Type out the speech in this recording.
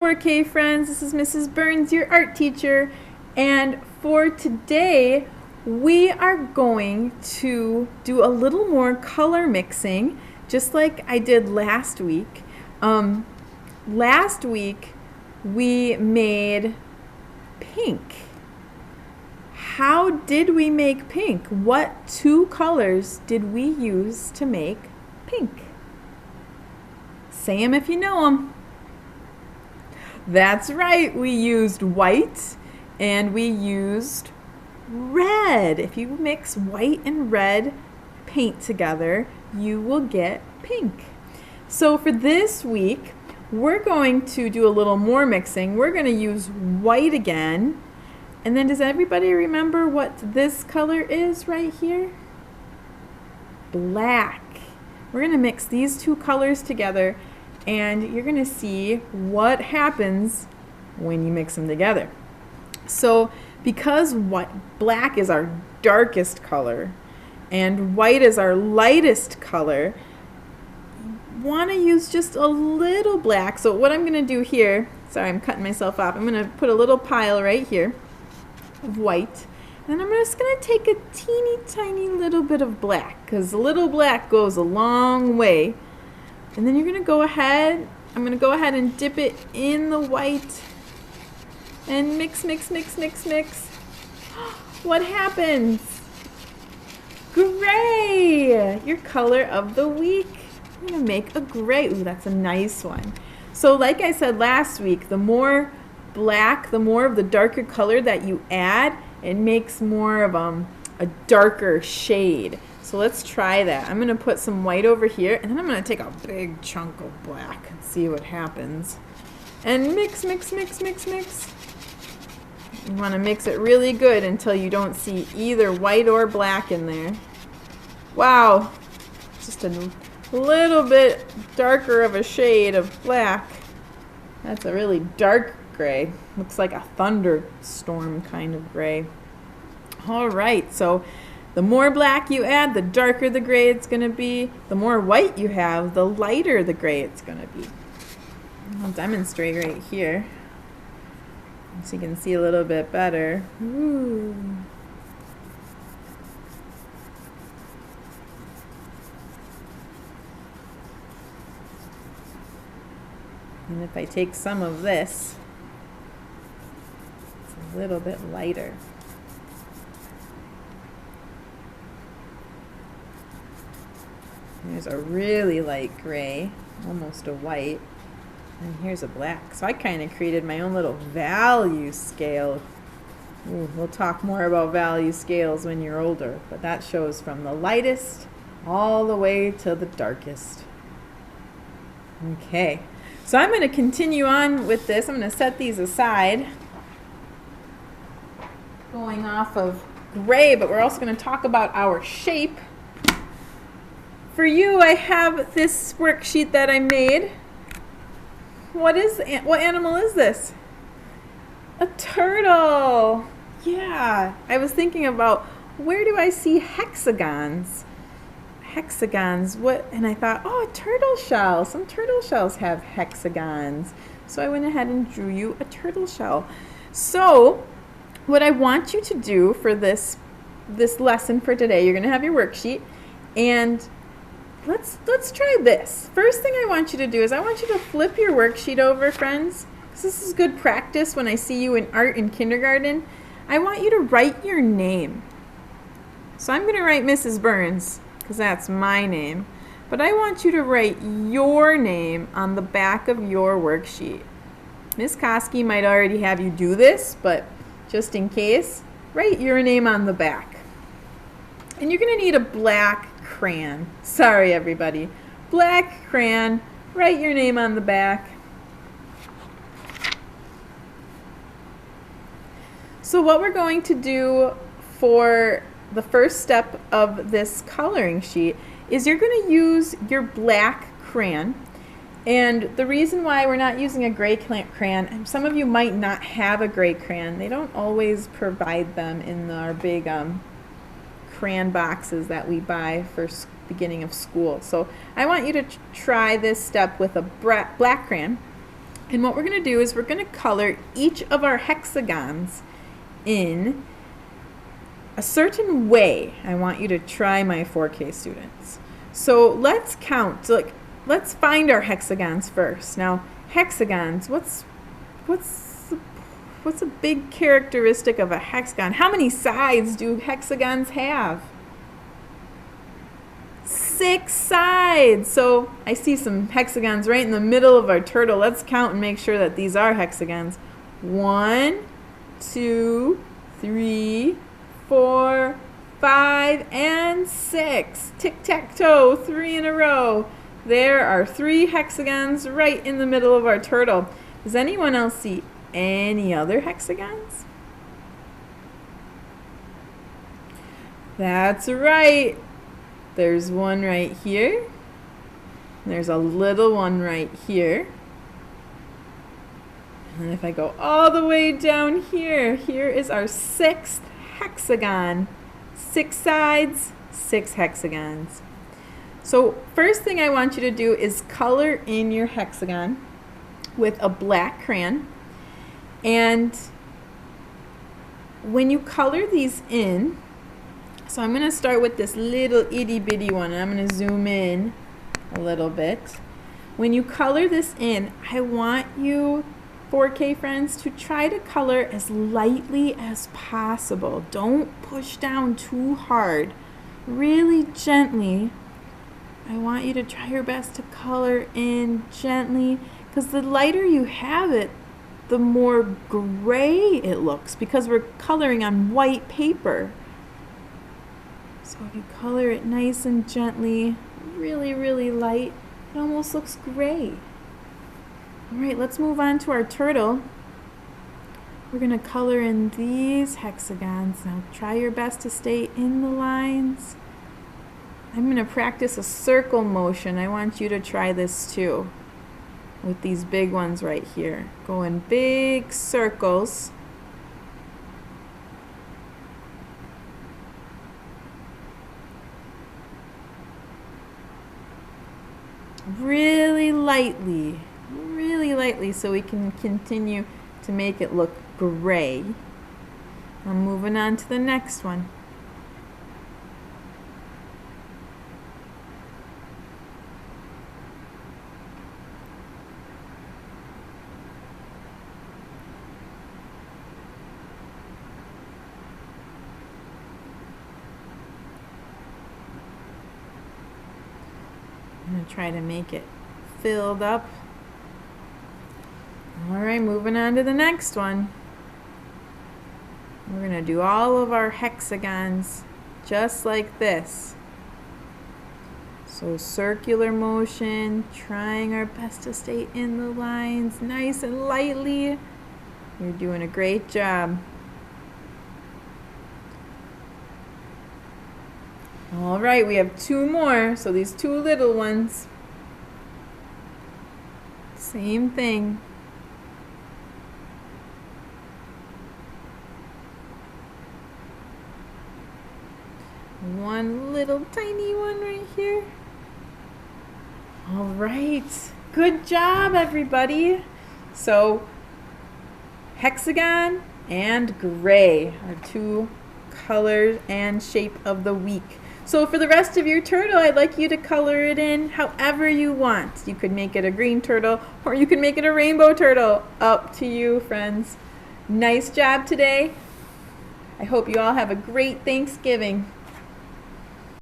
4K friends, this is Mrs. Burns, your art teacher, and for today we are going to do a little more color mixing, just like I did last week. Last week we made pink. How did we make pink? What two colors did we use to make pink? Say them if you know them. That's right, we used white and we used red. If you mix white and red paint together, you will get pink. So for this week, we're going to do a little more mixing. We're going to use white again. And then does everybody remember what this color is right here? Black. We're going to mix these two colors together, and you're going to see what happens when you mix them together. So because black is our darkest color and white is our lightest color, you want to use just a little black. So what I'm going to do here, sorry, I'm cutting myself off. I'm going to put a little pile right here of white, and I'm just going to take a teeny tiny little bit of black, because a little black goes a long way. And then you're going to go ahead, I'm going to go ahead and dip it in the white and mix, mix, mix, mix, mix. What happens? Gray! Your color of the week. I'm going to make a gray. Ooh, that's a nice one. So like I said last week, the more black, the more of the darker color that you add, it makes more of a darker shade. So let's try that. I'm going to put some white over here, and then I'm going to take a big chunk of black and see what happens. And mix, mix, mix, mix, mix. You want to mix it really good until you don't see either white or black in there. Wow, just a little bit darker of a shade of black. That's a really dark gray. Looks like a thunderstorm kind of gray. All right, so the more black you add, the darker the gray it's going to be. The more white you have, the lighter the gray it's going to be. I'll demonstrate right here so you can see a little bit better. Ooh. And if I take some of this, it's a little bit lighter. Here's a really light gray, almost a white, and here's a black. So I kind of created my own little value scale. Ooh, we'll talk more about value scales when you're older, but that shows from the lightest all the way to the darkest. Okay, so I'm going to continue on with this. I'm going to set these aside, going off of gray, but we're also going to talk about our shape. For you, I have this worksheet that I made. What animal is this? A turtle. Yeah, I was thinking about where do I see hexagons? Hexagons, and I thought, oh, a turtle shell. Some turtle shells have hexagons. So I went ahead and drew you a turtle shell. So what I want you to do for this lesson for today, you're going to have your worksheet, and let's try this. First thing I want you to do is I want you to flip your worksheet over, friends, because this is good practice when I see you in art in kindergarten. I want you to write your name. So I'm going to write Mrs. Burns, because that's my name. But I want you to write your name on the back of your worksheet. Miss Koski might already have you do this, but just in case, write your name on the back. And you're going to need a black crayon. Sorry, everybody. Black crayon. Write your name on the back. So what we're going to do for the first step of this coloring sheet is you're going to use your black crayon. And the reason why we're not using a gray crayon, some of you might not have a gray crayon. They don't always provide them in our big crayon boxes that we buy for beginning of school. So I want you to try this step with a black crayon. And what we're going to do is we're going to color each of our hexagons in a certain way. I want you to try, my 4K students. So let's count. Let's find our hexagons first. Now, hexagons, what's a big characteristic of a hexagon? How many sides do hexagons have? 6 sides. So I see some hexagons right in the middle of our turtle. Let's count and make sure that these are hexagons. 1, 2, 3, 4, 5, and 6. Tic-tac-toe, 3 in a row. There are 3 hexagons right in the middle of our turtle. Does anyone else see any other hexagons? That's right. There's one right here. There's a little one right here. And if I go all the way down here, here is our 6th hexagon. 6 sides, 6 hexagons. So first thing I want you to do is color in your hexagon with a black crayon. And when you color these in, so I'm going to start with this little itty bitty one, and I'm going to zoom in a little bit. When you color this in, I want you, 4K friends, to try to color as lightly as possible. Don't push down too hard. Really gently. I want you to try your best to color in gently, because the lighter you have it, the more gray it looks, because we're coloring on white paper. So if you color it nice and gently, really, really light, it almost looks gray. All right, let's move on to our turtle. We're going to color in these hexagons. Now try your best to stay in the lines. I'm going to practice a circle motion. I want you to try this too with these big ones right here. Go in big circles. Really lightly, so we can continue to make it look gray. I'm moving on to the next one. I'm going to try to make it filled up. Alright, moving on to the next one. We're going to do all of our hexagons just like this. So circular motion, trying our best to stay in the lines nice and lightly. You're doing a great job. All right, we have 2 more. So these 2 little ones, same thing. One little tiny one right here. All right, good job, everybody. So hexagon and gray are 2 colors and shape of the week. So for the rest of your turtle, I'd like you to color it in however you want. You could make it a green turtle, or you could make it a rainbow turtle. Up to you, friends. Nice job today. I hope you all have a great Thanksgiving.